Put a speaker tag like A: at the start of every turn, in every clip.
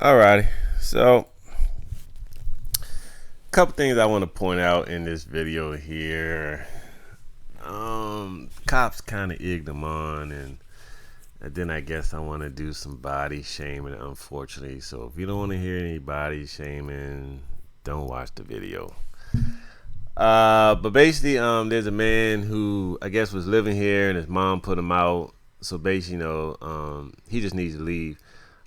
A: Alrighty, so a couple things I want to point out in this video here. Cops kind of egged them on, and then I guess I want to do some body shaming, unfortunately. So if you don't want to hear any body shaming, don't watch the video. But basically, there's a man who I guess was living here, and his mom put him out. So basically, he just needs to leave.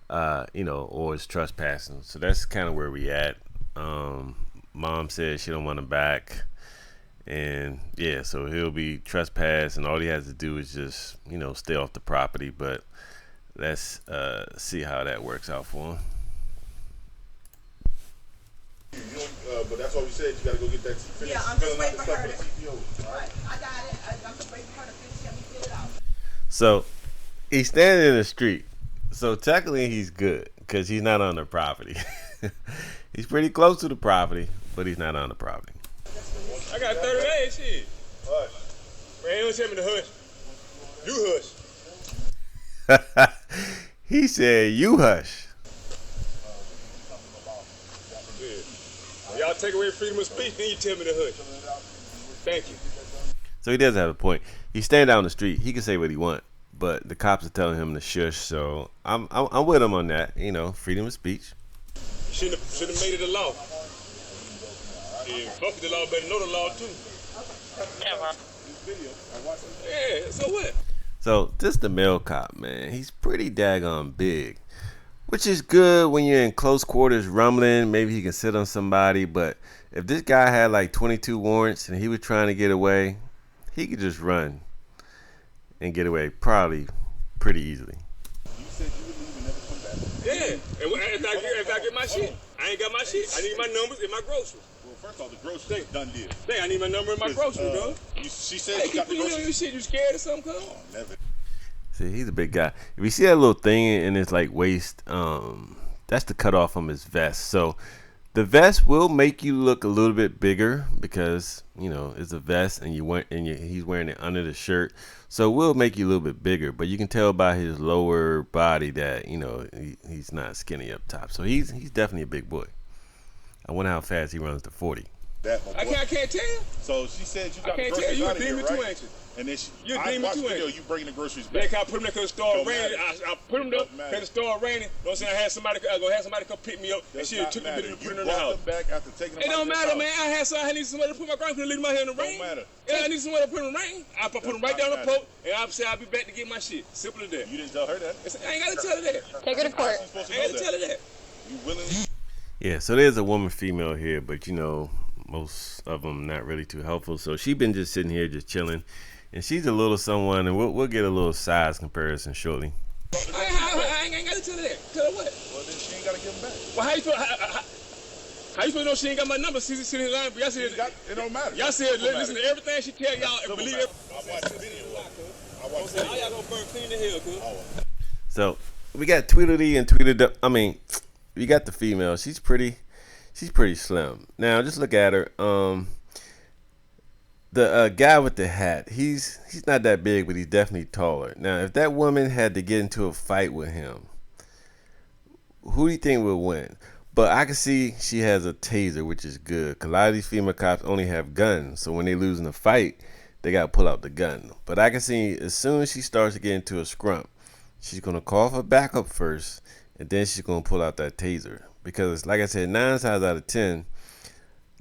A: Or is trespassing. So that's kind of where we at. Mom said she don't want him back, and yeah, so he'll be trespassed, and all he has to do is just stay off the property. But let's see how that works out for him.
B: But that's why we said you gotta go get that.
C: Yeah, I'm just waiting for her to. Right. I got it. I'm just waiting for her to finish me fill it out.
A: So he's standing in the street. So technically he's good because he's not on the property. He's pretty close to the property, but he's not on the property.
D: I got 30 days, shit.
B: Hush.
D: Man, don't tell me to hush. You hush.
A: He said, "You hush."
D: Yeah. Y'all take away freedom of speech, then you tell me to hush. Thank you.
A: So he does have a point. He's standing down the street. He can say what he wants, but the cops are telling him to shush. So I'm with him on that. Freedom of speech.
D: Shouldn't have made it a law. Yeah, fuck the law, better know the law too. Yeah, so what?
A: So this the male cop, man. He's pretty daggone big, which is good when you're in close quarters rumbling. Maybe he can sit on somebody. But if this guy had like 22 warrants and he was trying to get away, he could just run and get away probably pretty easily.
B: You said you would leave and never come back.
D: Yeah, and if I get my shit, I ain't got my shit. I need my numbers and my groceries.
B: Well, first off, the groceries done deal.
D: Hey, I need my number and my groceries, dog.
B: She said
D: Hey,
B: she got the
D: you know
B: groceries.
D: your shit. You scared or something, cuz?
B: Oh, never.
A: See, he's a big guy. If you see that little thing in his like waist, that's the cutoff from his vest. So the vest will make you look a little bit bigger because it's a vest and he's wearing it under the shirt, so it will make you a little bit bigger. But you can tell by his lower body that he's not skinny up top. So he's definitely a big boy. I wonder how fast he runs to 40.
D: I can't tell.
B: So she said you got
D: I
B: the
D: can't tell.
B: groceries
D: You a
B: out of here,
D: demon too,
B: right?
D: ain't you?
B: And then
D: You a
B: I
D: demon
B: watched
D: too,
B: the video.
D: ain't
B: You bringing the groceries
D: Yeah,
B: back.
D: I put them there because it started
B: Don't
D: raining.
B: matter.
D: I put them there
B: Don't matter.
D: because it started raining. You know what I'm saying? I had somebody come pick me up, and
B: Does
D: she
B: not
D: took me
B: matter.
D: to put
B: You
D: them in the
B: brought
D: house.
B: them back after taking them
D: It
B: out
D: don't
B: of
D: matter,
B: your
D: man.
B: house.
D: I need somebody to put my ground. Couldn't leave my hair in the rain.
B: Don't matter.
D: Yeah, I need somebody to put in the rain. I put them right down the
B: not
D: post, and I'll say I'll be back to get my shit. Simple as that.
B: You didn't tell her that.
D: I ain't got to tell her that.
E: Take her to court.
B: She's supposed to
D: I
B: know
D: ain't got to tell her
B: that.
D: that.
B: You willingly.
A: Yeah, so there's a woman female here, but most of them not really too helpful. So she been just sitting here just chilling, and she's a little someone, and we'll get a little size comparison shortly.
D: I ain't got to tell her that. Tell her what?
B: Well, then she ain't got to give them back.
D: Well, how you supposed to know she ain't got my number? She's sitting in line. Y'all said
B: It don't matter.
D: y'all said
B: It don't
D: listen to
B: matter.
D: everything she tell y'all and
B: It don't
D: believe
B: matter.
D: it.
B: I watched the video. I watched the
D: How
B: video.
D: y'all gonna burn clean the hell, cuz?
A: So we got Tweedledee and Tweedledee. I mean, we got the female. She's pretty slim. Now just look at her. The guy with the hat, he's not that big, but he's definitely taller. Now, if that woman had to get into a fight with him, who do you think would win? But I can see she has a taser, which is good. Cause a lot of these female cops only have guns, so when they lose in a fight, they gotta pull out the gun. But I can see as soon as she starts to get into a scrump, she's gonna call for backup first, and then she's gonna pull out that taser. Because, like I said, 9 times out of 10,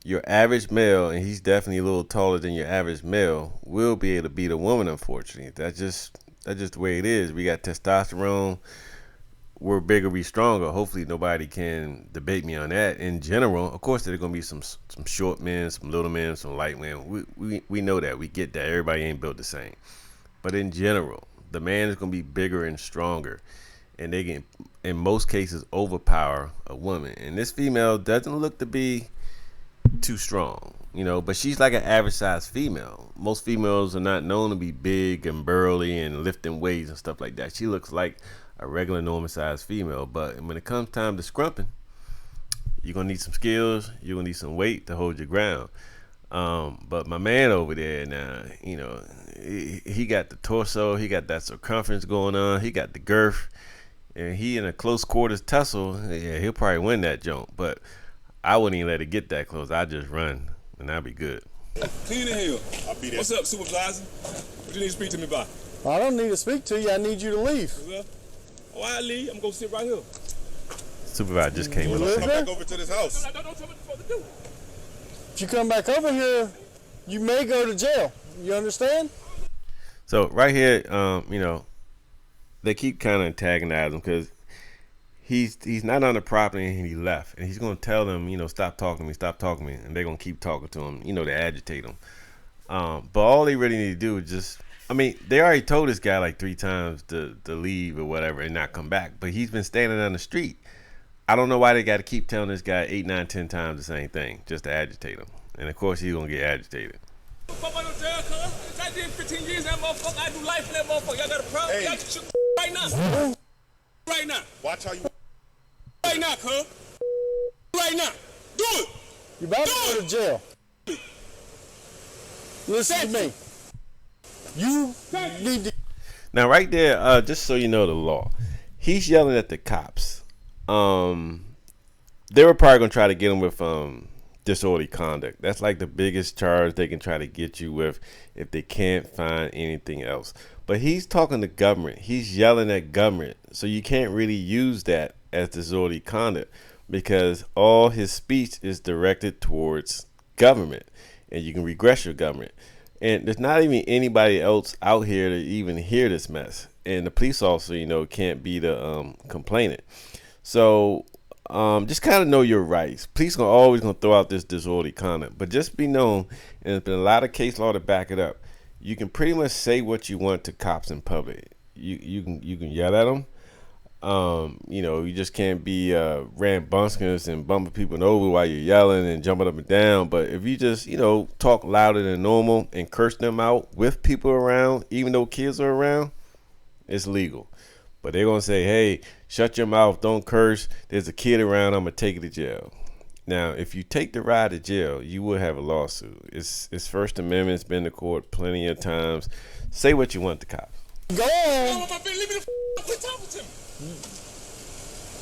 A: your average male, and he's definitely a little taller than your average male, will be able to beat a woman. Unfortunately, that's just the way it is. We got testosterone. We're bigger, we stronger. Hopefully, nobody can debate me on that. In general, of course, there's gonna be some short men, some little men, some light men. We know that. We get that. Everybody ain't built the same. But in general, the man is gonna be bigger and stronger, and they can, in most cases, overpower a woman. And this female doesn't look to be too strong, but she's like an average size female. Most females are not known to be big and burly and lifting weights and stuff like that. She looks like a regular normal size female, but when it comes time to scrumping, you're gonna need some skills, you're gonna need some weight to hold your ground. But my man over there now, he got the torso, he got that circumference going on, he got the girth, and he in a close quarters tussle, yeah, he'll probably win that joint. But I wouldn't even let it get that close. I'd just run, and I'd be good.
D: Clean in here.
B: I'll be there.
D: What's up, supervisor? What you need to speak to me about?
E: I don't need to speak to you. I need you to leave.
D: Well, I leave. I'm gonna sit right here.
A: Supervisor just came
E: You
A: with
E: live
B: Come
E: there?
B: back over to this house.
D: Don't tell me what to do.
E: If you come back over here, you may go to jail. You understand?
A: So right here, you know, they keep kind of antagonizing him because he's not on the property and he left, and he's gonna tell them, you know, stop talking to me, and they're gonna keep talking to him, you know, to agitate him. But all they really need to do is just, I mean, they already told this guy like 3 times to leave or whatever and not come back, but he's been standing on the street. I don't know why they got to keep telling this guy 8, 9, 10 times the same thing just to agitate him, and of course he's gonna get agitated.
D: Fuck on no jail, cuz. I did 15 years in that motherfucker. I do life in that motherfucker. Y'all got a problem?
B: Hey.
D: Y'all get your right now. Right now.
B: Watch how you.
D: Right now, cuz. Right now. Do it.
E: You about to go to jail. Listen to me. You need to.
A: Now, right there, just so you know the law, he's yelling at the cops. They were probably gonna try to get him with disorderly conduct. That's like the biggest charge they can try to get you with if they can't find anything else. But he's talking to government. He's yelling at government, so you can't really use that as disorderly conduct because all his speech is directed towards government, and you can regress your government. And there's not even anybody else out here to even hear this mess. And the police officer, you know, can't be the complainant. So just kind of know your rights. Police are always gonna throw out this disorderly conduct, but just be known, and there's been a lot of case law to back it up. You can pretty much say what you want to cops in public. You can yell at them. You know, you just can't be rambunctious and bumping people over while you're yelling and jumping up and down. But if you just, you know, talk louder than normal and curse them out with people around, even though kids are around, it's legal. But they're going to say, hey, shut your mouth, don't curse. There's a kid around, I'm going to take you to jail. Now, if you take the ride to jail, you will have a lawsuit. It's First Amendment. It's been to court plenty of times. Say what you want to cops.
E: Go on.
D: Leave me the quit talking to me.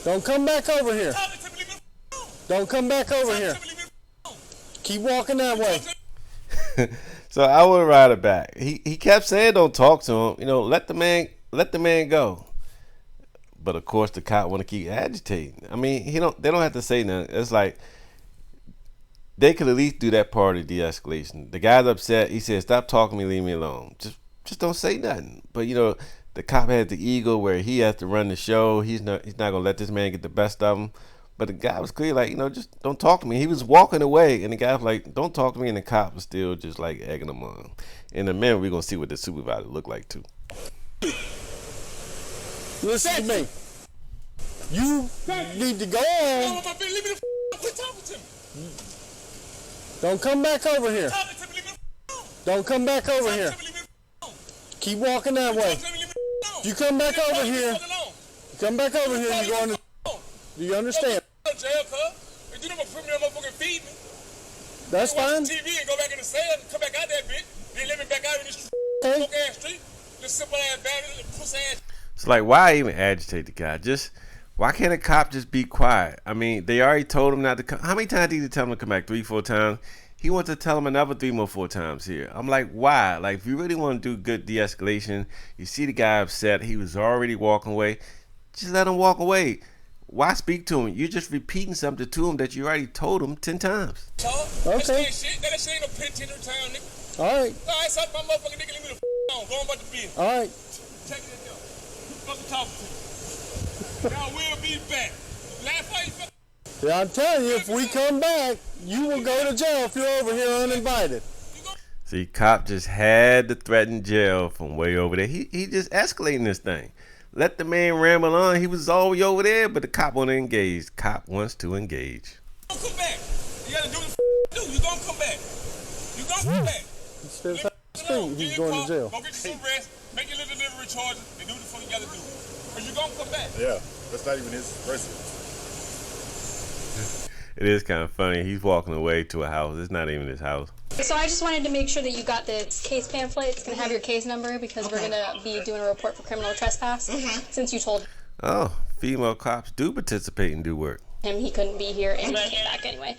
E: Don't come back over here.
D: Talking to me, leave me the
E: Don't come back over here.
D: leave me the
E: Keep walking that way.
A: So I would ride it back. He kept saying don't talk to him. You know, let the man go. But of course the cop want to keep agitating. I mean, they don't have to say nothing. It's like they could at least do that part of de-escalation. The guy's upset. He said, "Stop talking to me, leave me alone." Just don't say nothing. But you know, the cop has the ego where he has to run the show. He's not gonna let this man get the best of him. But the guy was clear, like, you know, just don't talk to me. He was walking away, and the guy was like, "Don't talk to me," and the cop was still just like egging him on. In a minute, we're gonna see what the supervisor looked like too.
E: Listen to me. You need to go on.
D: leave me the quit talking to me.
E: Don't come back over here.
D: Talking to me, leave me the
E: Don't come back over here.
D: leave me the
E: Keep walking that way. You come back over here. You come back over here. You're going to. Do you understand?
D: Jail, cuz. If you never put me on motherfucking feed me.
E: That's fine.
D: TV and go back in the cell and come back out that bitch. Then let me back out in this
E: Okay.
D: ass street. This simple ass bandit, pussy ass.
A: It's like, why even agitate the guy? Why can't a cop just be quiet? I mean, they already told him not to come. How many times did he tell him to come back? 3, 4 times. He wants to tell him another 3 more, 4 times here. I'm like, why? Like, if you really want to do good de-escalation, you see the guy upset. He was already walking away. Just let him walk away. Why speak to him? You're just repeating something to him that you already told him 10 times.
E: Okay.
D: That shit ain't no penitentiary town, nigga.
E: All right.
D: All right, suck my motherfucking nigga, leave me the on. Go on about the business.
E: All right.
D: Check it out. Fucking talking to me. Y'all will be back. Last fight, you fucking.
E: Yeah, I'm telling you, if we come back, you will go to jail if you're over here uninvited.
A: See, cop just had to threaten jail from way over there. He just escalating this thing. Let the man ramble on. He was all the way over there, but the cop want to engage. Cop wants to engage.
D: You gonna come back. You gotta do the do. You gonna come back. You gonna come back.
E: He's still speaking. He's going to jail.
D: Go get you some rest. Make your little delivery charges and do the fuck you gotta do. Cause you gonna come back.
B: Yeah, that's not even his residence.
A: It is kind of funny. He's walking away to a house. It's not even his house.
F: So I just wanted to make sure that you got this case pamphlet. It's going to have your case number because we're going to be doing a report for criminal trespass since you told.
A: Oh, female cops do participate and do work.
F: He couldn't be here and he came back anyway.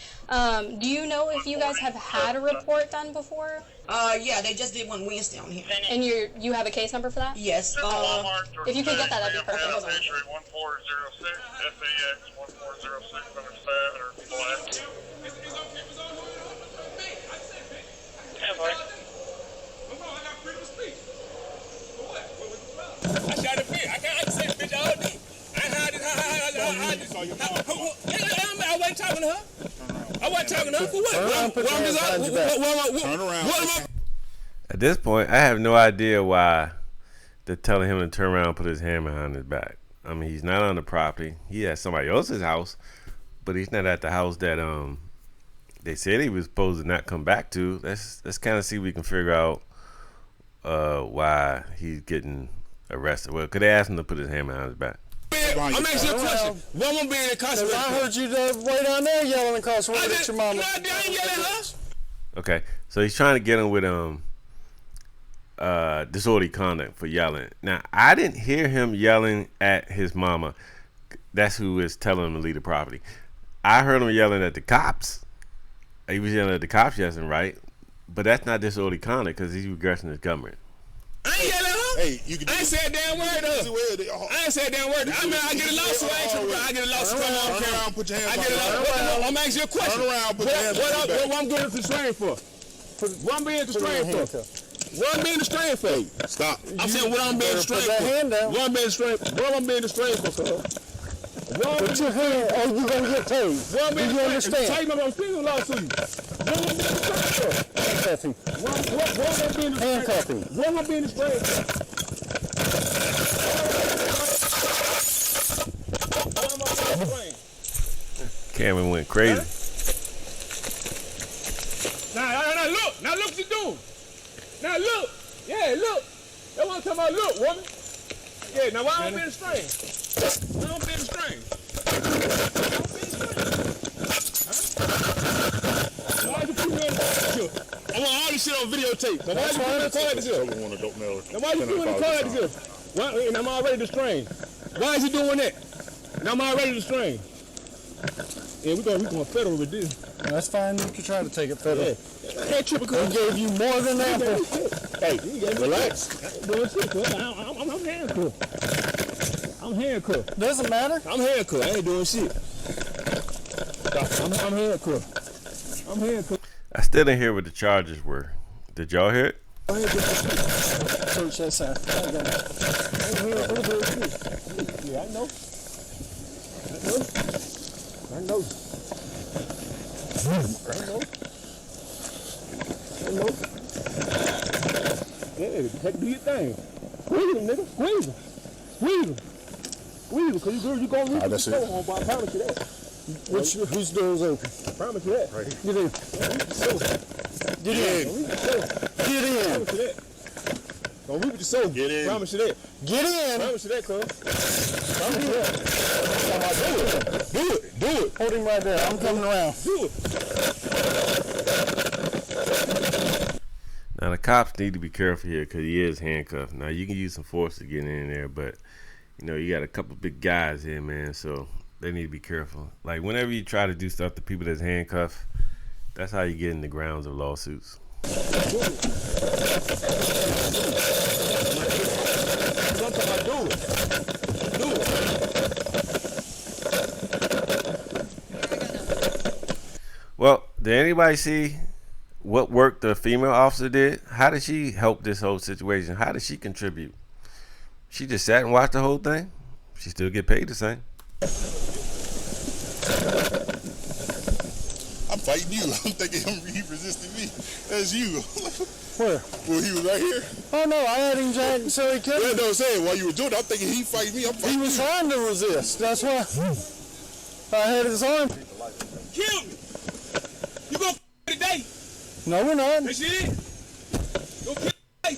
F: Do you know if you guys have had a report done before?
C: Yeah, they just did one Wednesday on here.
F: And you have a case number for that?
C: Yes.
F: If you could get that, that'd be perfect. Hold on.
G: 1406, SAX 1406, number 7 or black.
D: I shot a bitch. I can't say bitch all day. I wasn't talking to her. I wasn't talking to her for what?
B: Turn around.
A: At this point, I have no idea why they're telling him to turn around and put his hand behind his back. I mean, he's not on the property. He at somebody else's house, but he's not at the house that they said he was supposed to not come back to. Let's kind of see if we can figure out why he's getting arrested. Well, could they ask him to put his hand behind his back?
D: I'm asking you a question. What woman being incarcerated?
E: I heard you way down there yelling incarcerated at your mama.
D: No, I ain't yelling at her.
A: Okay, so he's trying to get him with disorderly conduct for yelling. Now, I didn't hear him yelling at his mama. That's who is telling him to leave the property. I heard him yelling at the cops. He was yelling at the cops, yes and right, but that's not disorderly conduct because he's regressing his government.
D: I ain't yelling at her.
B: Hey, you can.
D: I ain't said a damn word to her. I ain't said a damn word. I mean, I get a lawsuit. I get a lawsuit.
B: Turn around, put your hands
D: I get a lawsuit. I'm asking you a question.
B: Turn around, put your hands behind your back.
D: What I'm getting restrained for? What I'm being restrained for? What I'm being restrained for?
B: Stop.
D: I'm saying what I'm being restrained for. What I'm being restrained for? What I'm being restrained for?
E: Put your hand or you gonna get tased.
D: What I'm
E: Do
D: being
E: you
D: restrained
E: understand?
D: for? Take my speaking lawsuit. What am I being restrained for?
E: Handcuff him.
D: What am I being restrained for?
E: Handcuff him.
D: What am I being restrained for?
A: Cameron went crazy.
D: Now look what you doing. Now look. Yeah, look. That's what I'm talking about. Look, woman. Yeah, now why I'm being restrained? Why I'm being restrained? Why you put me in the I want all this shit on videotape. Now why you put me in the car like this here? Now why you put me in the car like this here? Why, and I'm already restrained. Why is he doing that? And I'm already restrained. Yeah, we're going federal with this.
E: That's fine. You can try to take it federal.
D: Yeah. Hey, triple
E: We gave you more than that.
D: Hey, relax. I'm handcuffed. I'm handcuffed.
E: Doesn't matter.
D: I'm handcuffed. I ain't doing shit. I'm handcuffed. I'm handcuffed.
A: I still didn't hear what the charges were. Did y'all hear it?
E: Search that side.
D: Yeah, I know. I know. Yeah, heck, do your thing. Squeeze him, nigga. Squeeze him. Cause you gonna reach the store home, but I promise you that.
E: Whose door is open?
D: I promise you that.
E: Get in. Get in. Get in.
D: Promise you that. Don't reach the store.
B: Get in.
D: Promise you that.
E: Get in.
D: Promise you that, cuz. Promise you that. Do it.
E: Hold him right there. I'm coming around.
D: Do it.
A: Now, the cops need to be careful here because he is handcuffed. Now, you can use some force to get in there, but, you know, you got a couple big guys here, man, so they need to be careful. Like, whenever you try to do stuff to people that's handcuffed, that's how you get in the grounds of lawsuits. Well, did anybody see what work the female officer did? How did she help this whole situation? How did she contribute? She just sat and watched the whole thing? She still get paid the same.
B: I'm fighting you. I'm thinking he resisted me. That's you.
E: Where?
B: Well, he was right here.
E: Oh no, I had him jacked so he couldn't.
B: Yeah, no, I'm saying while you were doing it, I'm thinking he fighting me. I'm
E: He
B: fighting
E: was
B: you.
E: trying to resist. That's why I had his arm.
D: Kill me. You gonna today?
E: No, we're not.
D: That's it. Go kill today.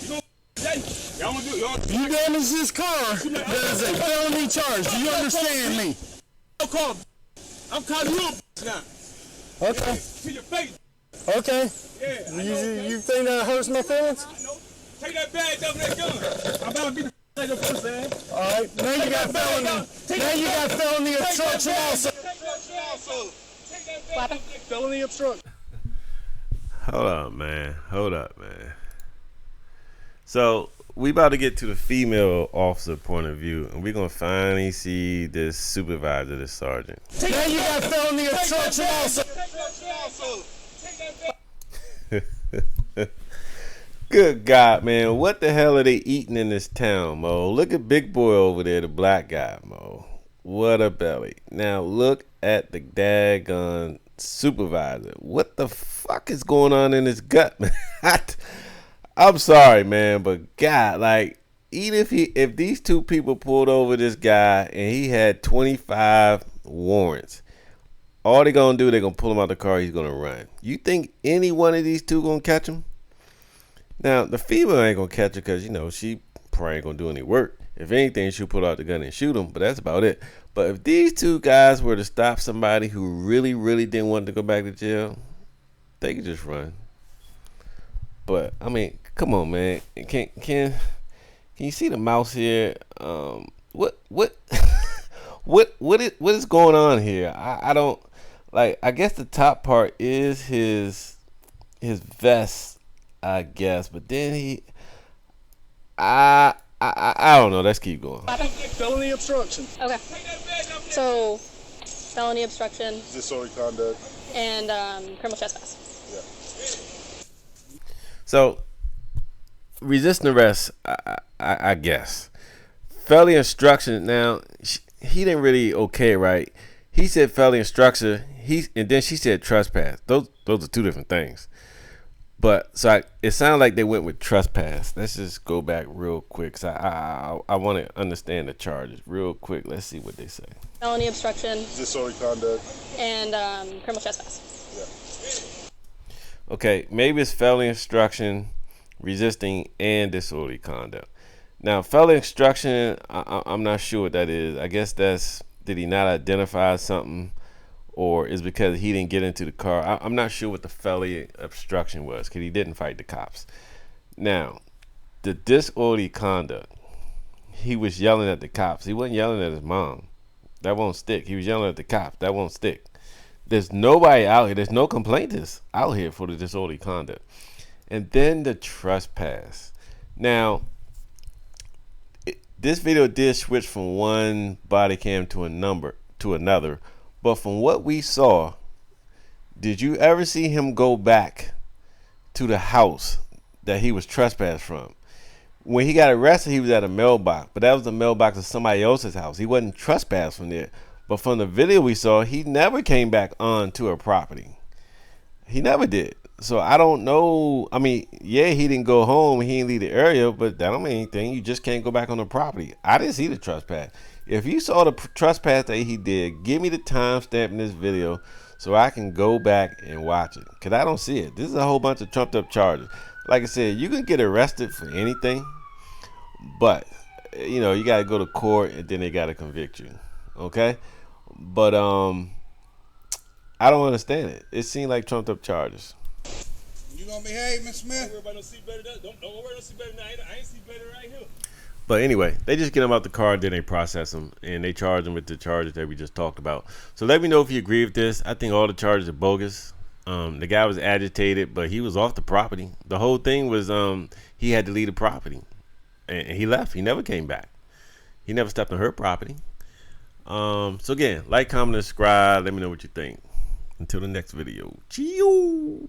D: You gonna today? Y'all wanna do it?
E: You damaged this car. That is a felony charge. Do you understand me?
D: I'm calling you a now.
E: Okay.
D: To your face.
E: Okay.
D: Yeah. I know,
E: You
D: okay?
E: think that hurts my feelings?
D: I know. Take that badge over that gun. I'm about to be the
E: All right, now you got felony. Now you got felony obstruction also. Felony obstruction.
A: Hold up, man. Hold up, man. So we about to get to the female officer point of view, and we're gonna finally see this supervisor, this sergeant.
E: Now you got felony obstruction also.
A: Good God, man. What the hell are they eating in this town, Mo? Look at Big Boy over there, the black guy, Mo. What a belly. Now look at the daggone supervisor. What the fuck is going on in his gut, man? I'm sorry, man, but God, like, even if these two people pulled over this guy and he had 25 warrants, all they're gonna do, they're gonna pull him out the car, he's gonna run. You think any one of these two gonna catch him? Now, the female ain't gonna catch her because, you know, she probably ain't gonna do any work. If anything, she'll pull out the gun and shoot him, but that's about it. But if these two guys were to stop somebody who really, really didn't want to go back to jail, they could just run. But I mean, come on, man. Can you see the mouse here? What what is going on here? I don't like. I guess the top part is his vest, I guess. But then I don't know. Let's keep going.
E: Felony obstruction.
F: Okay. So, felony obstruction
B: Disorderly conduct.
F: and criminal trespass.
A: So, resisting arrest, I guess. Felony obstruction. Now, he didn't really okay, right? He said felony obstruction. And then she said trespass. Those are two different things. But so it sounded like they went with trespass. Let's just go back real quick. So I want to understand the charges real quick. Let's see what they say.
F: Felony obstruction
B: Disorderly conduct.
F: and criminal trespass.
A: Okay, maybe it's felony obstruction, resisting, and disorderly conduct. Now, felony obstruction, I'm not sure what that is. I guess did he not identify something, or is because he didn't get into the car? I'm not sure what the felony obstruction was because he didn't fight the cops. Now, the disorderly conduct, he was yelling at the cops. He wasn't yelling at his mom. That won't stick. He was yelling at the cops. That won't stick. There's nobody out here. There's no complainants out here for the disorderly conduct. And then the trespass. Now, this video did switch from one body cam to another. But from what we saw, did you ever see him go back to the house that he was trespassed from? When he got arrested, he was at a mailbox. But that was the mailbox of somebody else's house. He wasn't trespassed from there. But from the video we saw, he never came back onto a property. He never did. So I don't know. I mean, yeah, he didn't go home. He didn't leave the area, but that don't mean anything. You just can't go back on the property. I didn't see the trespass. If you saw the trespass that he did, give me the timestamp in this video so I can go back and watch it. Because I don't see it. This is a whole bunch of trumped up charges. Like I said, you can get arrested for anything, but, you know, you got to go to court and then they got to convict you. Okay? But I don't understand it. It seemed like trumped up charges.
B: You gonna behave, Mr. Smith?
D: Don't worry about no seatbelt. Don't worry about no seatbelt. I ain't seatbelted right here.
A: But anyway, they just get him out the car and then they process him and they charge him with the charges that we just talked about. So let me know if you agree with this. I think all the charges are bogus. The guy was agitated, but he was off the property. The whole thing was he had to leave the property, and he left. He never came back. He never stepped on her property. So again, like, comment, and subscribe. Let me know what you think. Until the next video. Cheerio.